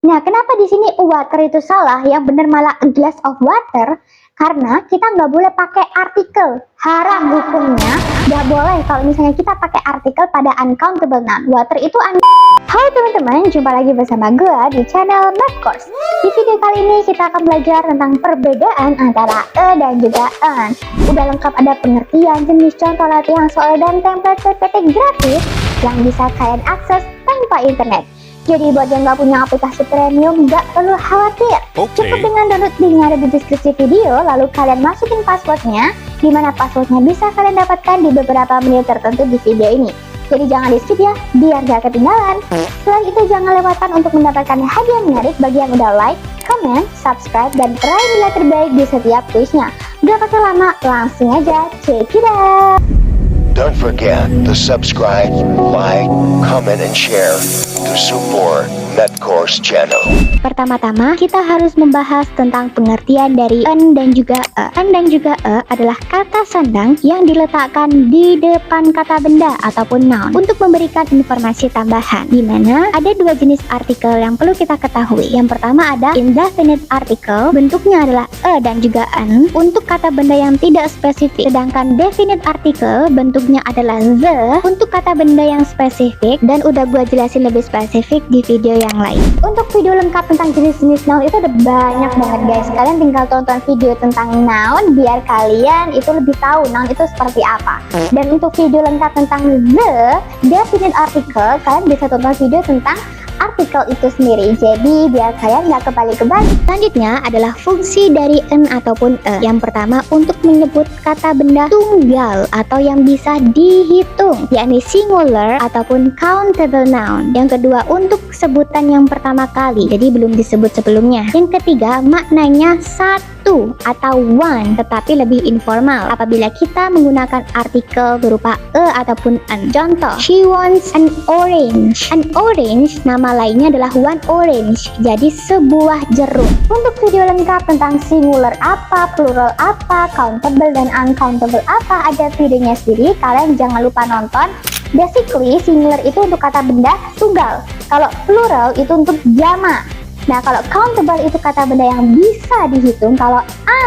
Nah, kenapa di sini water itu salah? Yang benar malah a glass of water. Karena kita nggak boleh pakai artikel. Haram hukumnya. Nggak boleh kalau misalnya kita pakai artikel pada uncountable noun. Water itu Halo teman-teman, jumpa lagi bersama gue di channel Math Course. Di video kali ini kita akan belajar tentang perbedaan antara dan juga an. Udah lengkap ada pengertian, jenis contoh latihan soal dan template PPT gratis yang bisa kalian akses tanpa internet. Jadi buat yang nggak punya aplikasi premium, nggak perlu khawatir. Cukup dengan download linknya ada di deskripsi video, lalu kalian masukin passwordnya, dimana passwordnya bisa kalian dapatkan di beberapa menit tertentu di video ini. Jadi jangan di skip ya, biar gak ketinggalan. Selain itu jangan lewatkan untuk mendapatkan hadiah menarik bagi yang udah like, comment, subscribe, dan peraih nilai terbaik di setiap kuisnya. Udah pakai lama, langsung aja check it out. Don't forget to subscribe, like, comment, and share to support Math Course channel. Pertama-tama kita harus membahas tentang pengertian dari an dan juga e. An dan juga e adalah kata sandang yang diletakkan di depan kata benda ataupun noun untuk memberikan informasi tambahan, di mana ada dua jenis artikel yang perlu kita ketahui. Yang pertama ada indefinite article, bentuknya adalah e dan juga an untuk kata benda yang tidak spesifik, sedangkan definite article bentuknya adalah the untuk kata benda yang spesifik, dan udah gua jelasin lebih spesifik di video yang lain. Untuk video lengkap tentang jenis-jenis noun itu ada banyak banget guys. Kalian tinggal tonton video tentang noun biar kalian itu lebih tahu noun itu seperti apa. Dan untuk video lengkap tentang the definite article, kalian bisa tonton video tentang artikel itu sendiri. Jadi biar kalian nggak kebalik-kebalik. Selanjutnya adalah fungsi dari an ataupun e. Yang pertama untuk menyebut kata benda tunggal atau yang bisa dihitung, yakni singular ataupun countable noun. Yang kedua untuk sebutan yang pertama kali, jadi belum disebut sebelumnya. Yang ketiga maknanya satu atau one, tetapi lebih informal apabila kita menggunakan artikel berupa e ataupun an. Contoh, she wants an orange. An orange nama lainnya adalah one orange, jadi sebuah jeruk. Untuk video lengkap tentang singular apa, plural apa, countable dan uncountable apa, ada videonya sendiri, kalian jangan lupa nonton. Basically, singular itu untuk kata benda tunggal, kalau plural itu untuk jamak. Nah, kalau countable itu kata benda yang bisa dihitung, kalau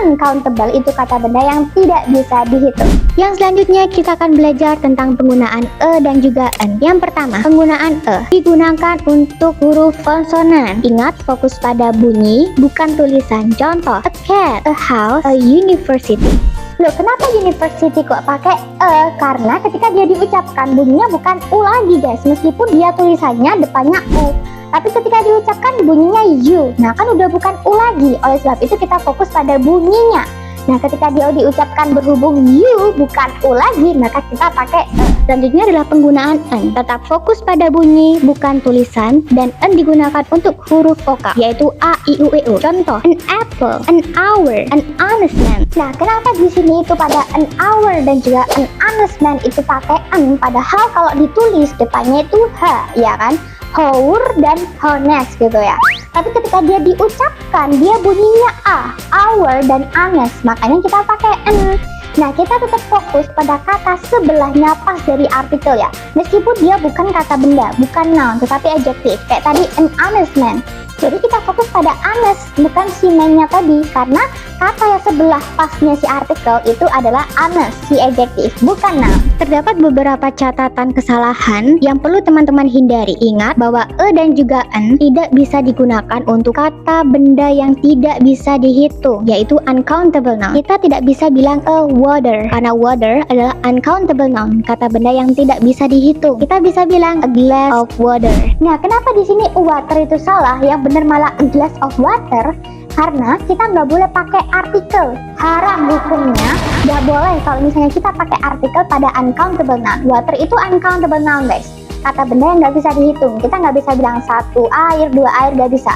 uncountable itu kata benda yang tidak bisa dihitung. Yang selanjutnya kita akan belajar tentang penggunaan e dan juga an. Yang pertama, penggunaan e digunakan untuk huruf konsonan. Ingat, fokus pada bunyi, bukan tulisan. Contoh, a cat, a house, a university. Loh, kenapa university kok pakai e? Karena ketika dia diucapkan bunyinya bukan u lagi guys, meskipun dia tulisannya depannya u. Tapi ketika diucapkan bunyinya you. Nah, kan udah bukan u lagi. Oleh sebab itu kita fokus pada bunyinya. Nah, ketika dia diucapkan berhubung you bukan u lagi, maka kita pakai e. Selanjutnya adalah penggunaan an. Tetap fokus pada bunyi, bukan tulisan, dan an digunakan untuk huruf vokal, yaitu a, i, u, e, u. Contoh, an apple, an hour, an honest man. Nah, kenapa di sini itu pada an hour dan juga an honest man itu pakai an, padahal kalau ditulis depannya itu h, ya kan? Hour dan honest gitu ya. Tapi ketika dia diucapkan, dia bunyinya a, hour dan honest, makanya kita pakai an. Nah, kita tetap fokus pada kata sebelahnya pas dari artikel ya. Meskipun dia bukan kata benda, bukan noun, tetapi adjektif. Kayak tadi an honest man. Jadi kita fokus pada honest, bukan si man-nya tadi, karena kata yang sebelah pasnya si artikel itu adalah honest, si adjektif, bukan noun. Terdapat beberapa catatan kesalahan yang perlu teman-teman hindari. Ingat bahwa e dan juga an tidak bisa digunakan untuk kata benda yang tidak bisa dihitung, yaitu uncountable noun. Kita tidak bisa bilang a water, karena water adalah uncountable noun, kata benda yang tidak bisa dihitung. Kita bisa bilang a glass of water. Nah, kenapa di sini water itu salah? Yang benar malah a glass of water. Karena kita nggak boleh pakai artikel. Haram hukumnya. Nggak boleh kalau misalnya kita pakai artikel pada uncountable noun. Water itu uncountable noun guys, kata benda yang nggak bisa dihitung. Kita nggak bisa bilang satu air, dua air, nggak bisa.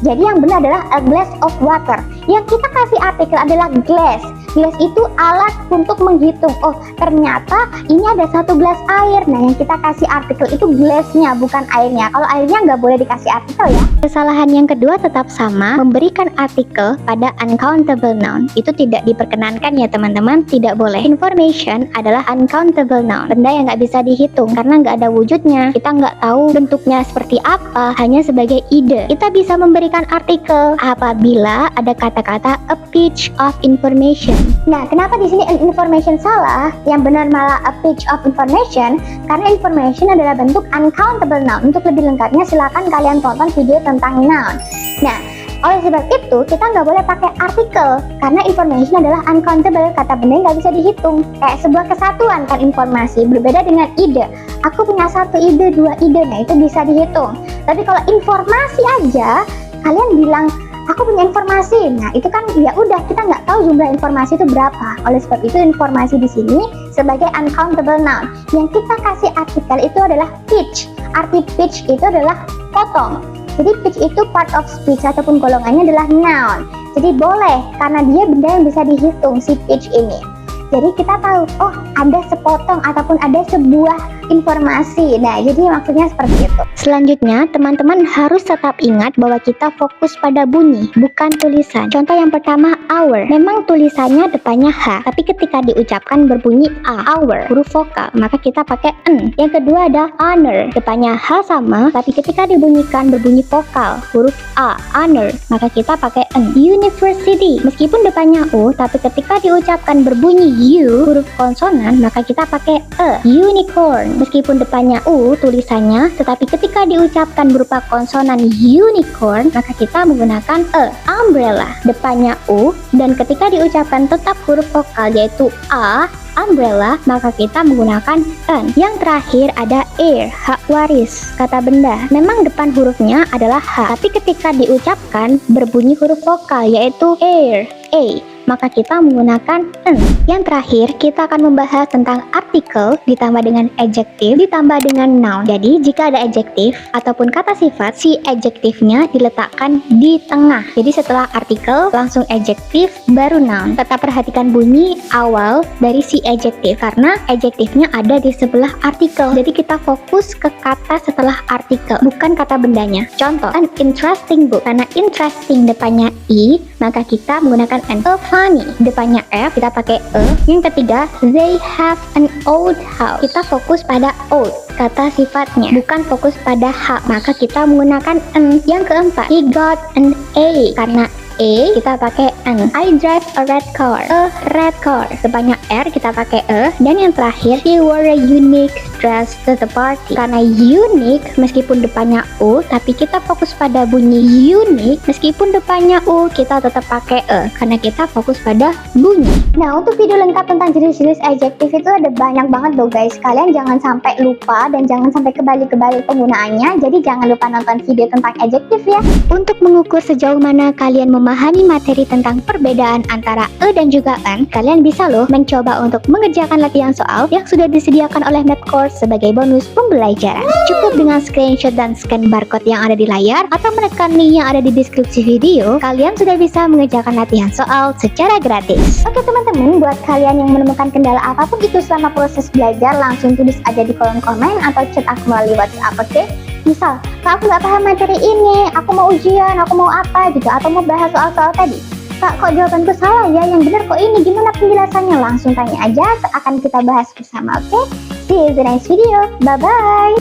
Jadi yang benar adalah a glass of water. Yang kita kasih artikel adalah glass. Gelas itu alat untuk menghitung. Oh, ternyata ini ada 1 gelas air. Nah, yang kita kasih artikel itu gelasnya, bukan airnya. Kalau airnya nggak boleh dikasih artikel ya. Kesalahan yang kedua tetap sama, memberikan artikel pada uncountable noun. Itu tidak diperkenankan ya teman-teman, tidak boleh. Information adalah uncountable noun, benda yang nggak bisa dihitung karena nggak ada wujudnya. Kita nggak tahu bentuknya seperti apa, hanya sebagai ide. Kita bisa memberikan artikel apabila ada kata-kata a pitch of information. Nah, kenapa di sini information salah? Yang benar malah a pitch of information, karena information adalah bentuk uncountable noun. Untuk lebih lengkapnya silakan kalian tonton video tentang noun. Nah, oleh sebab itu kita nggak boleh pakai artikel karena information adalah uncountable, kata benda yang nggak bisa dihitung. Kayak sebuah kesatuan kan informasi, berbeda dengan ide. Aku punya 1 ide, 2 ide, nah itu bisa dihitung. Tapi kalau informasi aja, kalian bilang aku punya informasi, nah itu kan ya udah, kita nggak tahu jumlah informasi itu berapa. Oleh sebab itu informasi di sini sebagai uncountable noun. Yang kita kasih artikel itu adalah pitch. Arti pitch itu adalah potong. Jadi pitch itu part of speech ataupun golongannya adalah noun. Jadi boleh karena dia benda yang bisa dihitung si pitch ini. Jadi kita tahu, oh ada sepotong ataupun ada sebuah informasi. Nah, jadi maksudnya seperti itu. Selanjutnya, teman-teman harus tetap ingat bahwa kita fokus pada bunyi, bukan tulisan. Contoh yang pertama, hour. Memang tulisannya depannya H, tapi ketika diucapkan berbunyi A, hour, huruf vokal, maka kita pakai N. Yang kedua ada honor. Depannya H sama, tapi ketika dibunyikan berbunyi vokal, huruf A, honor, maka kita pakai N. University. Meskipun depannya U, tapi ketika diucapkan berbunyi U, huruf konsonan, maka kita pakai E. Unicorn. Meskipun depannya U tulisannya, tetapi ketika diucapkan berupa konsonan unicorn, maka kita menggunakan E. Umbrella. Depannya U, dan ketika diucapkan tetap huruf vokal yaitu A, umbrella, maka kita menggunakan N. Yang terakhir ada heir, hak waris, kata benda. Memang depan hurufnya adalah H, tapi ketika diucapkan berbunyi huruf vokal yaitu heir, A, maka kita menggunakan N. Yang terakhir, kita akan membahas tentang artikel ditambah dengan adjective ditambah dengan noun. Jadi, jika ada adjective ataupun kata sifat, si adjektifnya diletakkan di tengah. Jadi, setelah artikel, langsung adjective, baru noun. Tetap perhatikan bunyi awal dari si adjective, karena adjektifnya ada di sebelah artikel. Jadi, kita fokus ke kata setelah artikel, bukan kata bendanya. Contoh, an interesting book. Karena interesting depannya I, maka kita menggunakan N. Funny, depannya F, kita pakai E. Yang ketiga, they have an old house. Kita fokus pada old, kata sifatnya, bukan fokus pada H, maka kita menggunakan N. Yang keempat, he got an A. Karena A, kita pakai N. I drive a red car. A red car. Depannya R, kita pakai E. Dan yang terakhir, he wore a unique dress to the party. Karena unique, meskipun depannya U, tapi kita fokus pada bunyi unique. Meskipun depannya U, kita tetap pakai E, karena kita fokus pada bunyi. Nah, untuk video lengkap tentang jenis-jenis adjektif itu ada banyak banget loh guys. Kalian jangan sampai lupa dan jangan sampai kebalik-kebalik penggunaannya. Jadi jangan lupa nonton video tentang adjektif ya. Untuk mengukur sejauh mana kalian memahami materi tentang perbedaan antara E dan juga N, kalian bisa loh mencoba untuk mengerjakan latihan soal yang sudah disediakan oleh Medcourse sebagai bonus pembelajaran. Cukup dengan screenshot dan scan barcode yang ada di layar atau menekan link yang ada di deskripsi video, kalian sudah bisa mengerjakan latihan soal secara gratis. Oke teman-teman, buat kalian yang menemukan kendala apapun itu selama proses belajar, langsung tulis aja di kolom komen atau chat aku melalui WhatsApp, oke? Misal, Kak, aku nggak paham materi ini, aku mau ujian, aku mau apa gitu, atau mau bahas soal-soal tadi. Kak, kok jawabanku salah ya, yang benar kok ini, gimana penjelasannya? Langsung tanya aja, akan kita bahas bersama, oke? See you in the next video, bye-bye!